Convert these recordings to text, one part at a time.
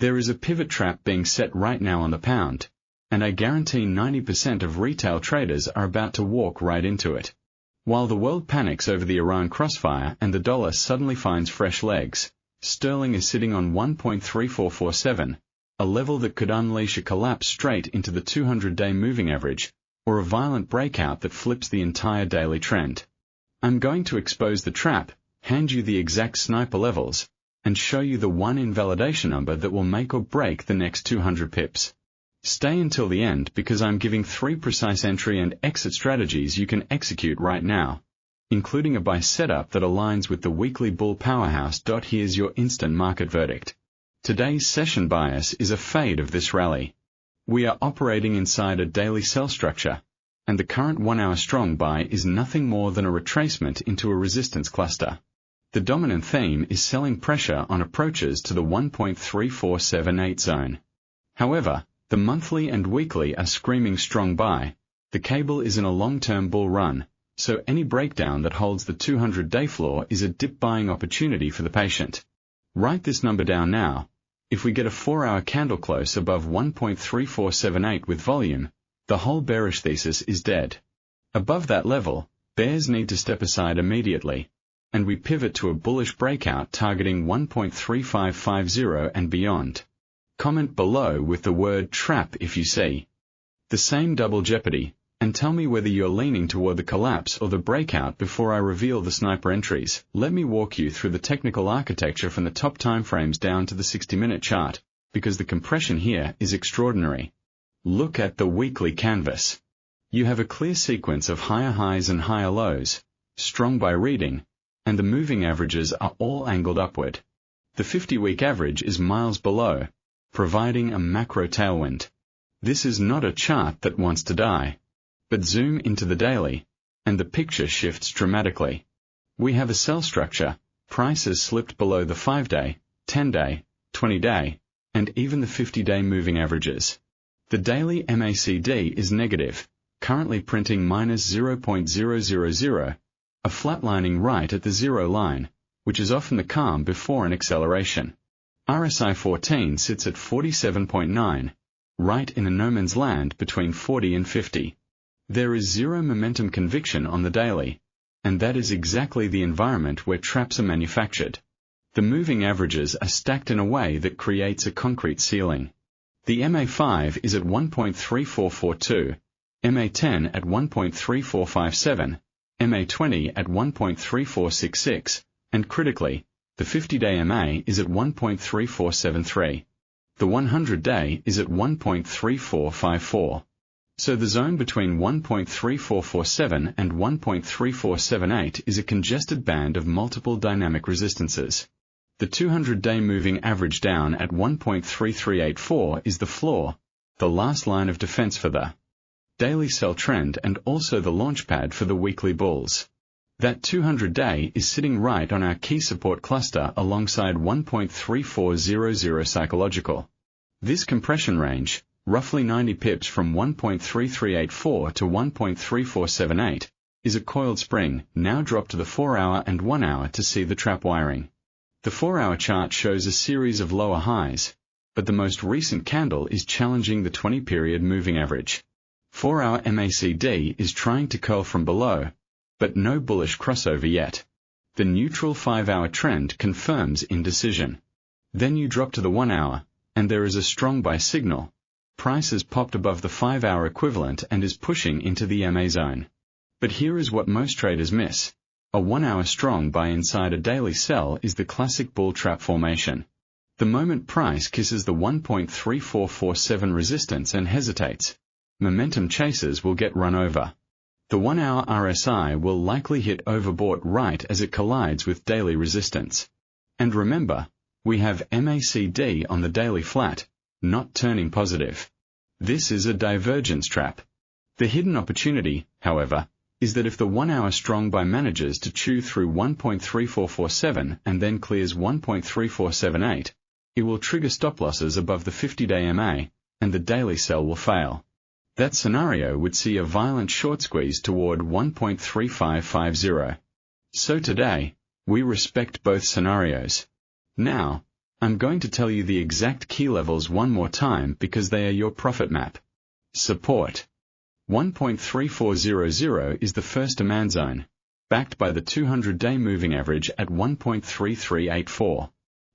There is a pivot trap being set right now on the pound, and I guarantee 90% of retail traders are about to walk right into it. While the world panics over the Iran crossfire and the dollar suddenly finds fresh legs, sterling is sitting on 1.3447, a level that could unleash a collapse straight into the 200-day moving average, or a violent breakout that flips the entire daily trend. I'm going to expose the trap, hand you the exact sniper levels, and show you the one invalidation number that will make or break the next 200 pips. Stay until the end because I'm giving 3 precise entry and exit strategies you can execute right now, including a buy setup that aligns with the weekly bull powerhouse. Here's your instant market verdict. Today's session bias is a fade of this rally. We are operating inside a daily sell structure, and the current 1-hour strong buy is nothing more than a retracement into a resistance cluster. The dominant theme is selling pressure on approaches to the 1.3478 zone. However, the monthly and weekly are screaming strong buy. The cable is in a long-term bull run, so any breakdown that holds the 200-day floor is a dip buying opportunity for the patient. Write this number down now. If we get a 4-hour candle close above 1.3478 with volume, the whole bearish thesis is dead. Above that level, bears need to step aside immediately, and we pivot to a bullish breakout targeting 1.3550 and beyond. Comment below with the word trap if you see the same double jeopardy, and tell me whether you're leaning toward the collapse or the breakout before I reveal the sniper entries. Let me walk you through the technical architecture from the top timeframes down to the 60-minute chart, because the compression here is extraordinary. Look at the weekly canvas. You have a clear sequence of higher highs and higher lows, strong by reading, and the moving averages are all angled upward. The 50-week average is miles below, providing a macro tailwind. This is not a chart that wants to die. But zoom into the daily, and the picture shifts dramatically. We have a sell structure, prices slipped below the 5-day, 10-day, 20-day, and even the 50-day moving averages. The daily MACD is negative, currently printing minus 0.000, a flatlining right at the zero line, which is often the calm before an acceleration. RSI 14 sits at 47.9, right in a no man's land between 40 and 50. There is zero momentum conviction on the daily, and that is exactly the environment where traps are manufactured. The moving averages are stacked in a way that creates a concrete ceiling. The MA5 is at 1.3442, MA10 at 1.3457, MA20 at 1.3466, and critically, the 50-day MA is at 1.3473. The 100-day is at 1.3454. So the zone between 1.3447 and 1.3478 is a congested band of multiple dynamic resistances. The 200-day moving average down at 1.3384 is the floor, the last line of defense for the daily sell trend and also the launchpad for the weekly bulls. That 200-day is sitting right on our key support cluster alongside 1.3400 psychological. This compression range, roughly 90 pips from 1.3384 to 1.3478, is a coiled spring, now dropped to the 4-hour and 1-hour to see the trap wiring. The 4-hour chart shows a series of lower highs, but the most recent candle is challenging the 20-period moving average. 4-hour MACD is trying to curl from below, but no bullish crossover yet. The neutral 5-hour trend confirms indecision. Then you drop to the 1-hour, and there is a strong buy signal. Price has popped above the 5-hour equivalent and is pushing into the MA zone. But here is what most traders miss. A 1-hour strong buy inside a daily sell is the classic bull trap formation. The moment price kisses the 1.3447 resistance and hesitates, momentum chasers will get run over. The 1-hour RSI will likely hit overbought right as it collides with daily resistance. And remember, we have MACD on the daily flat, not turning positive. This is a divergence trap. The hidden opportunity, however, is that if the 1-hour strong buy manages to chew through 1.3447 and then clears 1.3478, it will trigger stop losses above the 50-day MA, and the daily sell will fail. That scenario would see a violent short squeeze toward 1.3550. So today, we respect both scenarios. Now, I'm going to tell you the exact key levels one more time because they are your profit map. Support. 1.3400 is the first demand zone, backed by the 200-day moving average at 1.3384.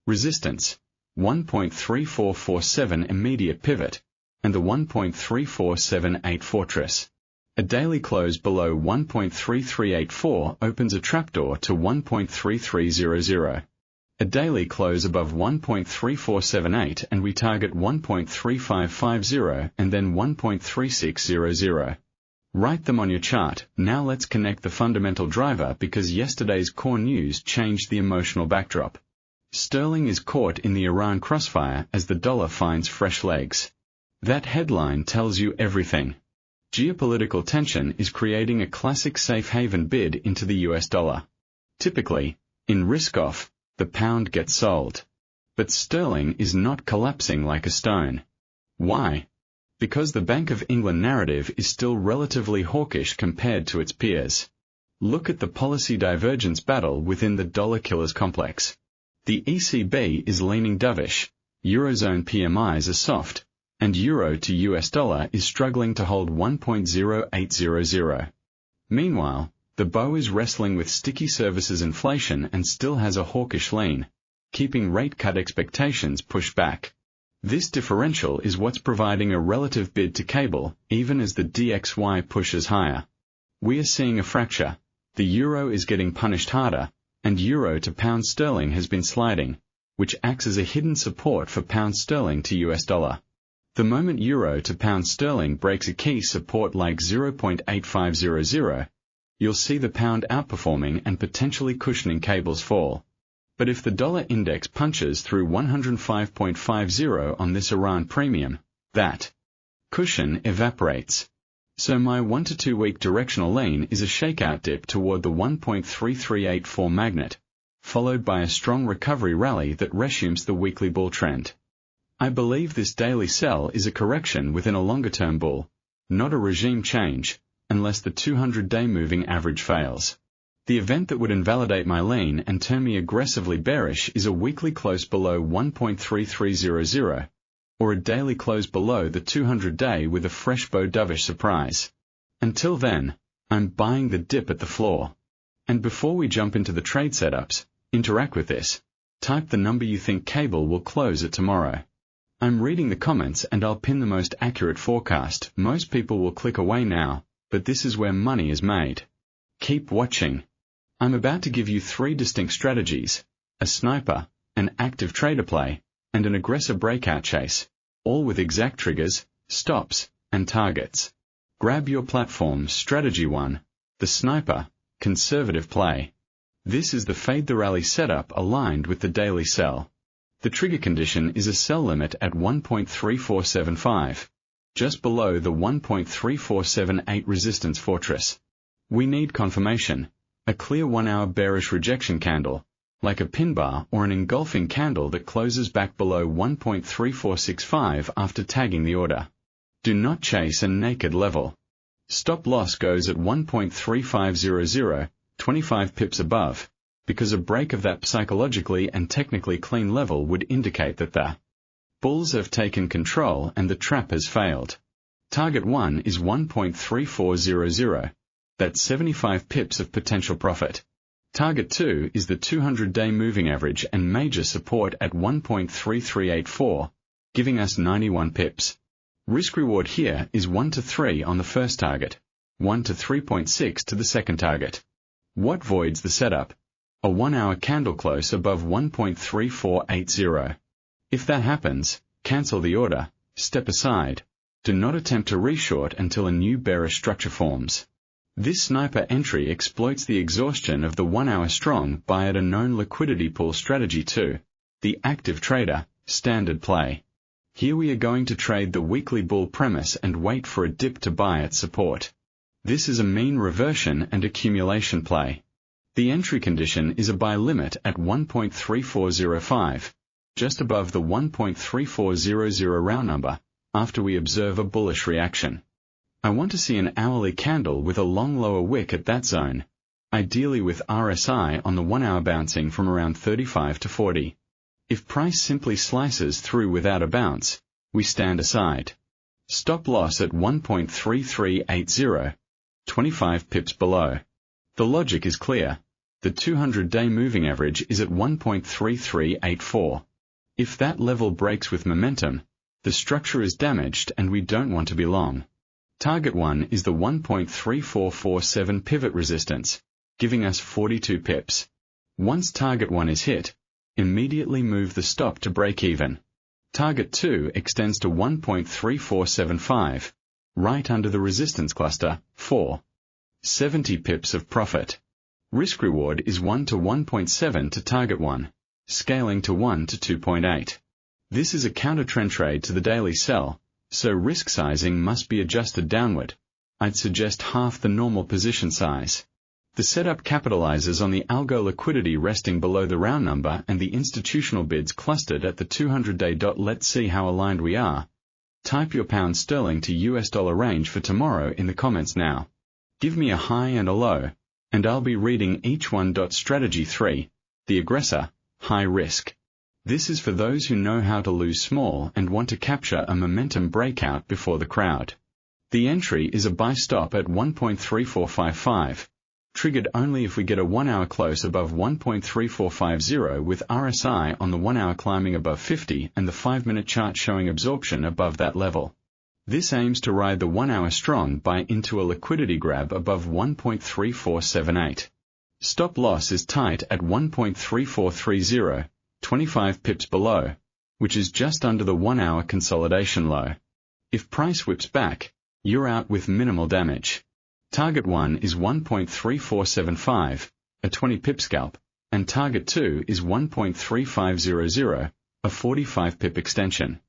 Resistance. 1.3447 immediate pivot, and the 1.3478 fortress. A daily close below 1.3384 opens a trapdoor to 1.3300. A daily close above 1.3478 and we target 1.3550 and then 1.3600. Write them on your chart. Now let's connect the fundamental driver because yesterday's core news changed the emotional backdrop. Sterling is caught in the Iran crossfire as the dollar finds fresh legs. That headline tells you everything. Geopolitical tension is creating a classic safe haven bid into the US dollar. Typically, in risk-off, the pound gets sold. But sterling is not collapsing like a stone. Why? Because the Bank of England narrative is still relatively hawkish compared to its peers. Look at the policy divergence battle within the dollar killers complex. The ECB is leaning dovish, Eurozone PMIs are soft, and euro to US dollar is struggling to hold 1.0800. Meanwhile, the BO is wrestling with sticky services inflation and still has a hawkish lean, keeping rate cut expectations pushed back. This differential is what's providing a relative bid to cable, even as the DXY pushes higher. We are seeing a fracture. The euro is getting punished harder, and euro to pound sterling has been sliding, which acts as a hidden support for pound sterling to US dollar. The moment euro to pound sterling breaks a key support like 0.8500, you'll see the pound outperforming and potentially cushioning cable's fall. But if the dollar index punches through 105.50 on this Iran premium, that cushion evaporates. So my 1 to 2 week directional lean is a shakeout dip toward the 1.3384 magnet, followed by a strong recovery rally that resumes the weekly bull trend. I believe this daily sell is a correction within a longer-term bull, not a regime change, unless the 200-day moving average fails. The event that would invalidate my lean and turn me aggressively bearish is a weekly close below 1.3300, or a daily close below the 200-day with a fresh bow dovish surprise. Until then, I'm buying the dip at the floor. And before we jump into the trade setups, interact with this. Type the number you think cable will close at tomorrow. I'm reading the comments and I'll pin the most accurate forecast. Most people will click away now, but this is where money is made. Keep watching. I'm about to give you 3 distinct strategies: a sniper, an active trader play, and an aggressor breakout chase, all with exact triggers, stops, and targets. Grab your platform. Strategy 1, the sniper, conservative play. This is the fade the rally setup aligned with the daily sell. The trigger condition is a sell limit at 1.3475, just below the 1.3478 resistance fortress. We need confirmation, a clear 1-hour bearish rejection candle, like a pin bar or an engulfing candle that closes back below 1.3465 after tagging the order. Do not chase a naked level. Stop loss goes at 1.3500, 25 pips above, because a break of that psychologically and technically clean level would indicate that the bulls have taken control and the trap has failed. Target 1 is 1.3400. That's 75 pips of potential profit. Target 2 is the 200-day moving average and major support at 1.3384, giving us 91 pips. Risk reward here is 1 to 3 on the first target, 1 to 3.6 to the second target. What voids the setup? A 1-hour candle close above 1.3480. If that happens, cancel the order, step aside. Do not attempt to reshort until a new bearish structure forms. This sniper entry exploits the exhaustion of the 1-hour strong buy at a known liquidity pool. Strategy 2, the active trader, standard play. Here we are going to trade the weekly bull premise and wait for a dip to buy at support. This is a mean reversion and accumulation play. The entry condition is a buy limit at 1.3405, just above the 1.3400 round number, after we observe a bullish reaction. I want to see an hourly candle with a long lower wick at that zone, ideally with RSI on the 1-hour bouncing from around 35 to 40. If price simply slices through without a bounce, we stand aside. Stop loss at 1.3380, 25 pips below. The logic is clear. The 200-day moving average is at 1.3384. If that level breaks with momentum, the structure is damaged and we don't want to be long. Target 1 is the 1.3447 pivot resistance, giving us 42 pips. Once target 1 is hit, immediately move the stop to break even. Target 2 extends to 1.3475, right under the resistance cluster, 4. 70 pips of profit. Risk reward is 1 to 1.7 to target 1, scaling to 1 to 2.8. This is a counter-trend trade to the daily sell, so risk sizing must be adjusted downward. I'd suggest half the normal position size. The setup capitalizes on the algo liquidity resting below the round number and the institutional bids clustered at the 200-day. Let's see how aligned we are. Type your pound sterling to US dollar range for tomorrow in the comments now. Give me a high and a low, and I'll be reading each one. Strategy 3, the aggressor, high risk. This is for those who know how to lose small and want to capture a momentum breakout before the crowd. The entry is a buy stop at 1.3455. Triggered only if we get a 1-hour close above 1.3450 with RSI on the 1-hour climbing above 50 and the 5-minute chart showing absorption above that level. This aims to ride the 1-hour strong buy into a liquidity grab above 1.3478. Stop loss is tight at 1.3430, 25 pips below, which is just under the 1-hour consolidation low. If price whips back, you're out with minimal damage. Target 1 is 1.3475, a 20 pip scalp, and target 2 is 1.3500, a 45 pip extension.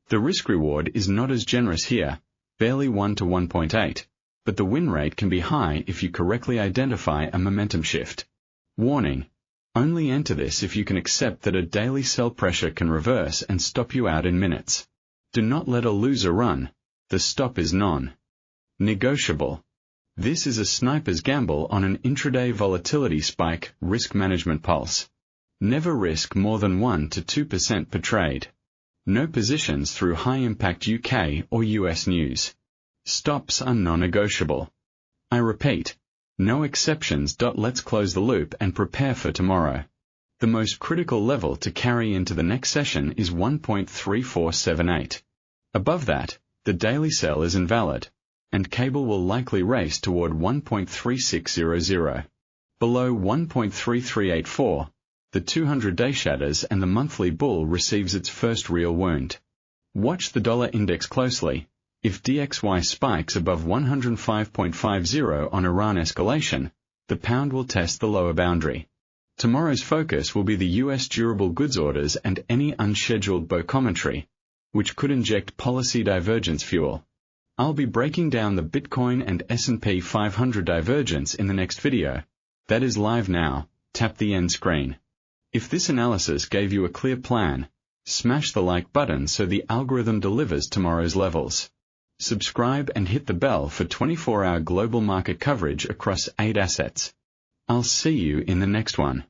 The risk reward is not as generous here, barely 1 to 1.8, but the win rate can be high if you correctly identify a momentum shift. Warning: only enter this if you can accept that a daily sell pressure can reverse and stop you out in minutes. Do not let a loser run. The stop is non-negotiable. This is a sniper's gamble on an intraday volatility spike risk management pulse. Never risk more than 1 to 2% per trade. No positions through high-impact UK or US news. Stops are non-negotiable. I repeat, no exceptions. Let's close the loop and prepare for tomorrow. The most critical level to carry into the next session is 1.3478. Above that, the daily sell is invalid, and cable will likely race toward 1.3600. Below 1.3384, the 200-day shatters and the monthly bull receives its first real wound. Watch the dollar index closely. If DXY spikes above 105.50 on Iran escalation, the pound will test the lower boundary. Tomorrow's focus will be the US durable goods orders and any unscheduled BO commentary, which could inject policy divergence fuel. I'll be breaking down the Bitcoin and S&P 500 divergence in the next video. That is live now. Tap the end screen. If this analysis gave you a clear plan, smash the like button so the algorithm delivers tomorrow's levels. Subscribe and hit the bell for 24-hour global market coverage across 8 assets. I'll see you in the next one.